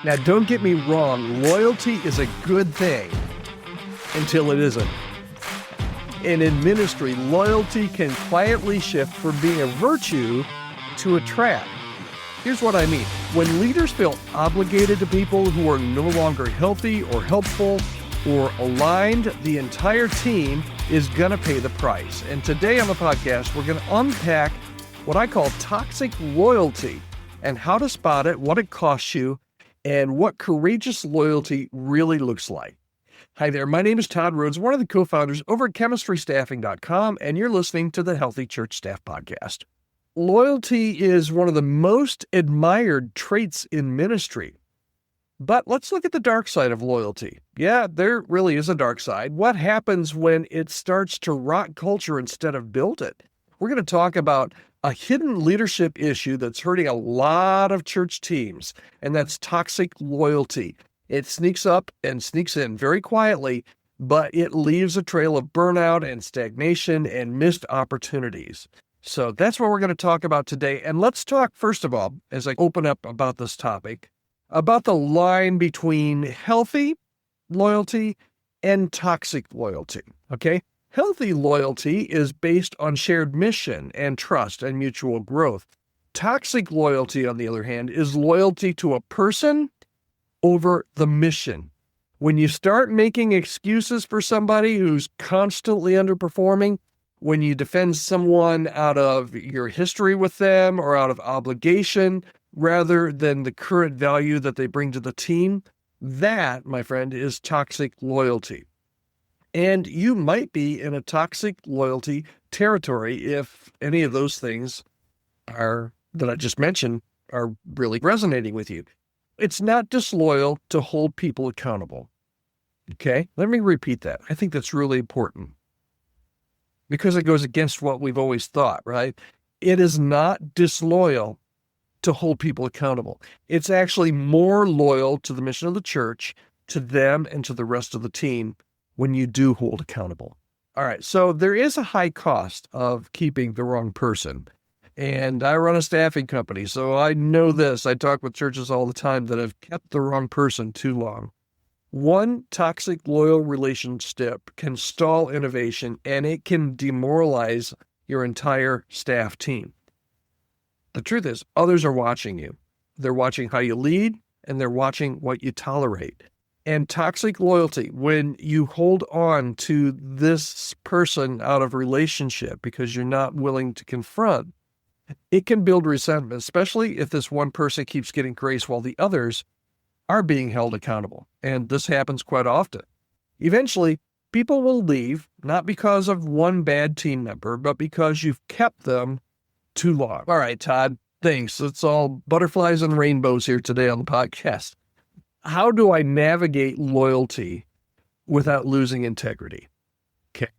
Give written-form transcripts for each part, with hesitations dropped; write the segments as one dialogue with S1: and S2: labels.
S1: Now, don't get me wrong, loyalty is a good thing until it isn't. And in ministry, loyalty can quietly shift from being a virtue to a trap. Here's what I mean. When leaders feel obligated to people who are no longer healthy or helpful or aligned, the entire team is going to pay the price. And today on the podcast, we're going to unpack what I call toxic loyalty and how to spot it, what it costs you, and what courageous loyalty really looks like. Hi there, my name is Todd Rhoades, one of the co-founders over at chemistrystaffing.com, and you're listening to the Healthy Church Staff Podcast. Loyalty is one of the most admired traits in ministry. But let's look at the dark side of loyalty. Yeah, there really is a dark side. What happens when it starts to rot culture instead of build it? We're going to talk about a hidden leadership issue that's hurting a lot of church teams, and that's toxic loyalty. It sneaks up and sneaks in very quietly, but it leaves a trail of burnout and stagnation and missed opportunities. So that's what we're going to talk about today. And let's talk, first of all, as I open up about this topic, about the line between healthy loyalty and toxic loyalty, okay? Healthy loyalty is based on shared mission and trust and mutual growth. Toxic loyalty, on the other hand, is loyalty to a person over the mission. When you start making excuses for somebody who's constantly underperforming, when you defend someone out of your history with them or out of obligation rather than the current value that they bring to the team, that, my friend, is toxic loyalty. And you might be in a toxic loyalty territory if any of those things that I just mentioned are really resonating with you. It's not disloyal to hold people accountable. Okay? Let me repeat that. I think that's really important because it goes against what we've always thought, right? It is not disloyal to hold people accountable. It's actually more loyal to the mission of the church, to them, and to the rest of the team when you do hold accountable. All right, so there is a high cost of keeping the wrong person. And I run a staffing company, so I know this. I talk with churches all the time that have kept the wrong person too long. One toxic, loyal relationship can stall innovation, and it can demoralize your entire staff team. The truth is, others are watching you. They're watching how you lead, and they're watching what you tolerate. And toxic loyalty, when you hold on to this person out of relationship because you're not willing to confront, it can build resentment, especially if this one person keeps getting grace while the others are being held accountable. And this happens quite often. Eventually, people will leave, not because of one bad team member, but because you've kept them too long. All right, Todd, thanks. It's all butterflies and rainbows here today on the podcast. How do I navigate loyalty without losing integrity? Okay.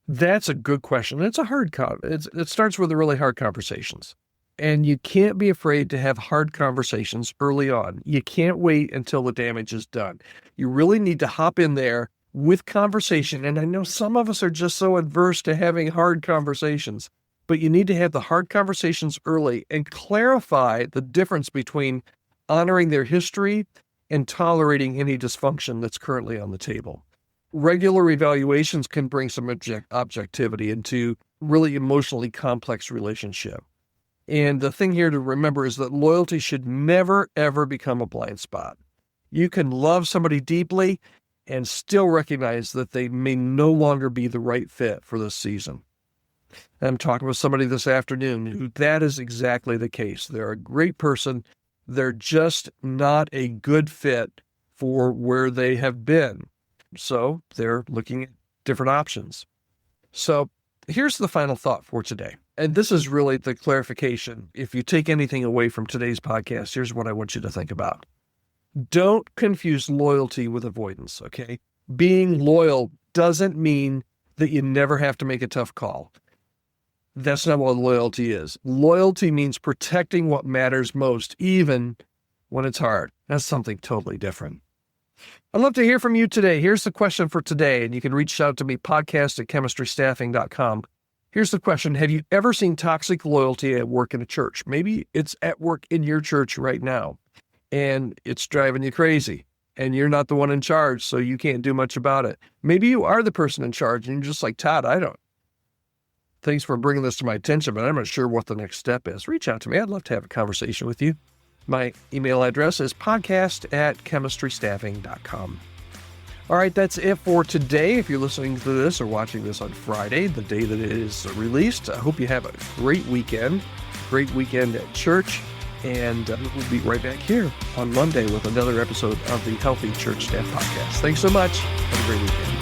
S1: That's a good question. It's a hard it starts with the really hard conversations. And you can't be afraid to have hard conversations early on. You can't wait until the damage is done. You really need to hop in there with conversation. And I know some of us are just so adverse to having hard conversations, but you need to have the hard conversations early and clarify the difference between honoring their history and tolerating any dysfunction that's currently on the table. Regular evaluations can bring some objectivity into really emotionally complex relationship. And the thing here to remember is that loyalty should never, ever become a blind spot. You can love somebody deeply and still recognize that they may no longer be the right fit for this season. I'm talking with somebody this afternoon who that is exactly the case. They're a great person. They're just not a good fit for where they have been. So they're looking at different options. So here's the final thought for today. And this is really the clarification. If you take anything away from today's podcast, here's what I want you to think about. Don't confuse loyalty with avoidance, okay? Being loyal doesn't mean that you never have to make a tough call. That's not what loyalty is. Loyalty means protecting what matters most, even when it's hard. That's something totally different. I'd love to hear from you today. Here's the question for today, and you can reach out to me, podcast@chemistrystaffing.com. Here's the question. Have you ever seen toxic loyalty at work in a church? Maybe it's at work in your church right now. and it's driving you crazy, and you're not the one in charge, so you can't do much about it. Maybe you are the person in charge, and you're just like, Todd, thanks for bringing this to my attention, but I'm not sure what the next step is. Reach out to me. I'd love to have a conversation with you. My email address is podcast@chemistrystaffing.com. All right, that's it for today. If you're listening to this or watching this on Friday, the day that it is released, I hope you have a great weekend at church, and we'll be right back here on Monday with another episode of the Healthy Church Staff Podcast. Thanks so much. Have a great weekend.